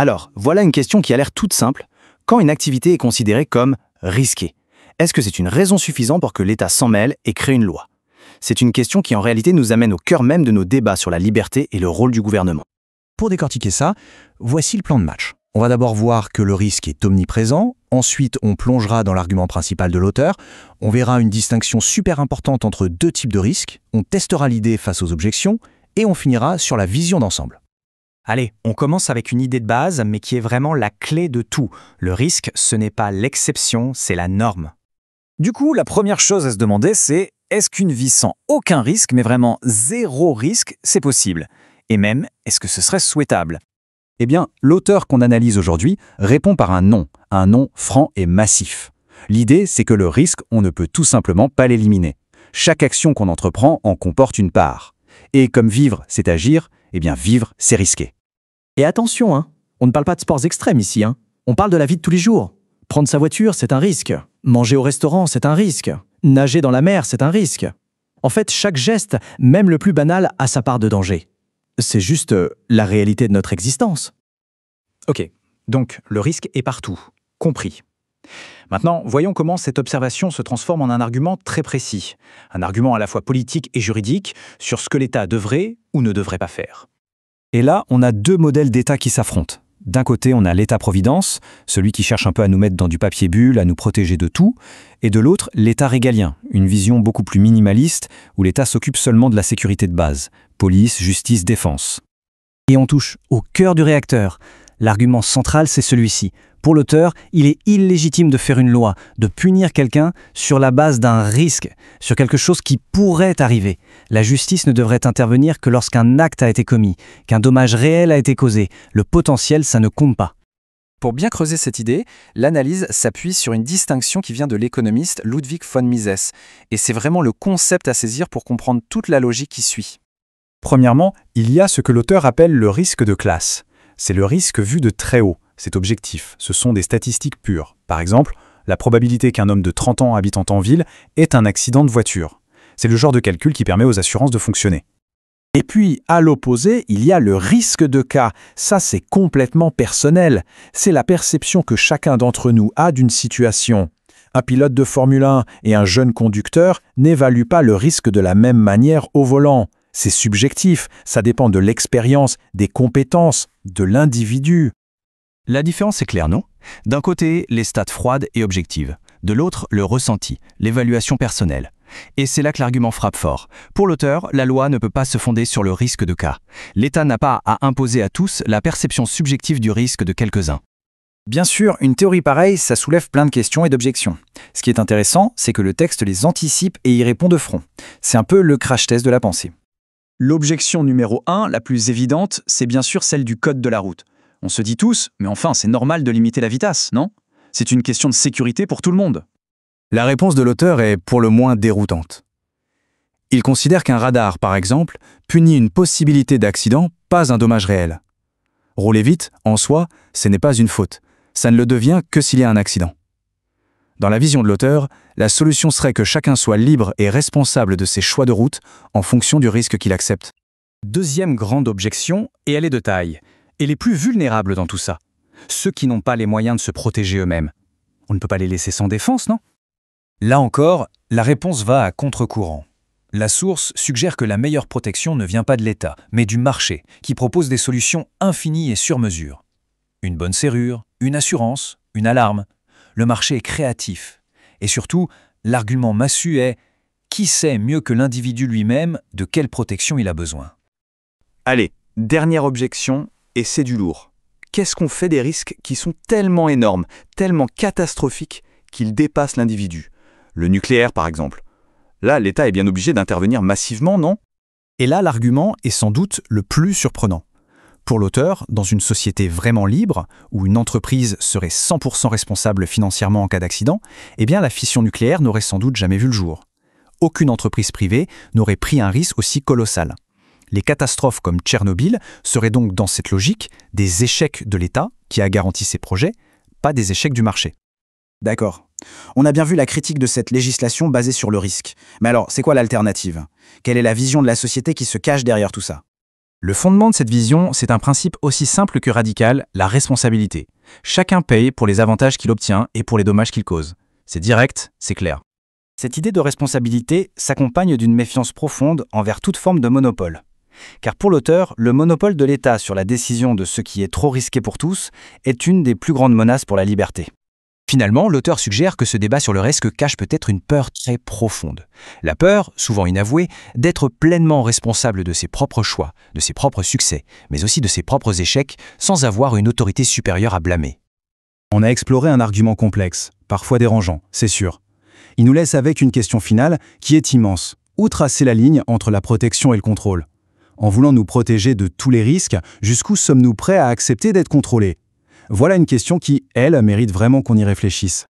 Alors, voilà une question qui a l'air toute simple. Quand une activité est considérée comme risquée, est-ce que c'est une raison suffisante pour que l'État s'en mêle et crée une loi? C'est une question qui en réalité nous amène au cœur même de nos débats sur la liberté et le rôle du gouvernement. Pour décortiquer ça, voici le plan de match. On va d'abord voir que le risque est omniprésent, ensuite on plongera dans l'argument principal de l'auteur, on verra une distinction super importante entre deux types de risques, on testera l'idée face aux objections, et on finira sur la vision d'ensemble. Allez, on commence avec une idée de base, mais qui est vraiment la clé de tout. Le risque, ce n'est pas l'exception, c'est la norme. Du coup, la première chose à se demander, c'est est-ce qu'une vie sans aucun risque, mais vraiment zéro risque, c'est possible? Et même, est-ce que ce serait souhaitable? Eh bien, l'auteur qu'on analyse aujourd'hui répond par un non franc et massif. L'idée, c'est que le risque, on ne peut tout simplement pas l'éliminer. Chaque action qu'on entreprend en comporte une part. Et comme vivre, c'est agir, eh bien vivre, c'est risquer. Et attention, on ne parle pas de sports extrêmes ici. On parle de la vie de tous les jours. Prendre sa voiture, c'est un risque. Manger au restaurant, c'est un risque. Nager dans la mer, c'est un risque. En fait, chaque geste, même le plus banal, a sa part de danger. C'est juste la réalité de notre existence. Ok, donc le risque est partout, compris. Maintenant, voyons comment cette observation se transforme en un argument très précis. Un argument à la fois politique et juridique sur ce que l'État devrait ou ne devrait pas faire. Et là, on a deux modèles d'État qui s'affrontent. D'un côté, on a l'État-providence, celui qui cherche un peu à nous mettre dans du papier bulle, à nous protéger de tout, et de l'autre, l'État régalien, une vision beaucoup plus minimaliste, où l'État s'occupe seulement de la sécurité de base, police, justice, défense. Et on touche au cœur du réacteur. L'argument central, c'est celui-ci. Pour l'auteur, il est illégitime de faire une loi, de punir quelqu'un sur la base d'un risque, sur quelque chose qui pourrait arriver. La justice ne devrait intervenir que lorsqu'un acte a été commis, qu'un dommage réel a été causé. Le potentiel, ça ne compte pas. Pour bien creuser cette idée, l'analyse s'appuie sur une distinction qui vient de l'économiste Ludwig von Mises. Et c'est vraiment le concept à saisir pour comprendre toute la logique qui suit. Premièrement, il y a ce que l'auteur appelle le risque de classe. C'est le risque vu de très haut. C'est objectif, ce sont des statistiques pures. Par exemple, la probabilité qu'un homme de 30 ans habitant en ville ait un accident de voiture. C'est le genre de calcul qui permet aux assurances de fonctionner. Et puis, à l'opposé, il y a le risque de cas. Ça, c'est complètement personnel. C'est la perception que chacun d'entre nous a d'une situation. Un pilote de Formule 1 et un jeune conducteur n'évaluent pas le risque de la même manière au volant. C'est subjectif, ça dépend de l'expérience, des compétences, de l'individu. La différence est claire, non? D'un côté, les stats froides et objectives. De l'autre, le ressenti, l'évaluation personnelle. Et c'est là que l'argument frappe fort. Pour l'auteur, la loi ne peut pas se fonder sur le risque de cas. L'État n'a pas à imposer à tous la perception subjective du risque de quelques-uns. Bien sûr, une théorie pareille, ça soulève plein de questions et d'objections. Ce qui est intéressant, c'est que le texte les anticipe et y répond de front. C'est un peu le crash test de la pensée. L'objection numéro 1, la plus évidente, c'est bien sûr celle du code de la route. On se dit tous, mais enfin, c'est normal de limiter la vitesse, non? C'est une question de sécurité pour tout le monde. La réponse de l'auteur est pour le moins déroutante. Il considère qu'un radar, par exemple, punit une possibilité d'accident, pas un dommage réel. Rouler vite, en soi, ce n'est pas une faute. Ça ne le devient que s'il y a un accident. Dans la vision de l'auteur, la solution serait que chacun soit libre et responsable de ses choix de route en fonction du risque qu'il accepte. Deuxième grande objection, et elle est de taille, et les plus vulnérables dans tout ça. Ceux qui n'ont pas les moyens de se protéger eux-mêmes. On ne peut pas les laisser sans défense, non? Là encore, la réponse va à contre-courant. La source suggère que la meilleure protection ne vient pas de l'État, mais du marché, qui propose des solutions infinies et sur mesure. Une bonne serrure, une assurance, une alarme. Le marché est créatif. Et surtout, l'argument massu est « qui sait mieux que l'individu lui-même de quelle protection il a besoin ?» Allez, dernière objection, et c'est du lourd. Qu'est-ce qu'on fait des risques qui sont tellement énormes, tellement catastrophiques, qu'ils dépassent l'individu? Le nucléaire, par exemple. Là, l'État est bien obligé d'intervenir massivement, non? Et là, l'argument est sans doute le plus surprenant. Pour l'auteur, dans une société vraiment libre, où une entreprise serait 100% responsable financièrement en cas d'accident, eh bien la fission nucléaire n'aurait sans doute jamais vu le jour. Aucune entreprise privée n'aurait pris un risque aussi colossal. Les catastrophes comme Tchernobyl seraient donc dans cette logique des échecs de l'État qui a garanti ses projets, pas des échecs du marché. D'accord. On a bien vu la critique de cette législation basée sur le risque. Mais alors, c'est quoi l'alternative? Quelle est la vision de la société qui se cache derrière tout ça? Le fondement de cette vision, c'est un principe aussi simple que radical, la responsabilité. Chacun paye pour les avantages qu'il obtient et pour les dommages qu'il cause. C'est direct, c'est clair. Cette idée de responsabilité s'accompagne d'une méfiance profonde envers toute forme de monopole. Car pour l'auteur, le monopole de l'État sur la décision de ce qui est trop risqué pour tous est une des plus grandes menaces pour la liberté. Finalement, l'auteur suggère que ce débat sur le risque cache peut-être une peur très profonde. La peur, souvent inavouée, d'être pleinement responsable de ses propres choix, de ses propres succès, mais aussi de ses propres échecs, sans avoir une autorité supérieure à blâmer. On a exploré un argument complexe, parfois dérangeant, c'est sûr. Il nous laisse avec une question finale qui est immense. Où tracer la ligne entre la protection et le contrôle? En voulant nous protéger de tous les risques, jusqu'où sommes-nous prêts à accepter d'être contrôlés? Voilà une question qui, elle, mérite vraiment qu'on y réfléchisse.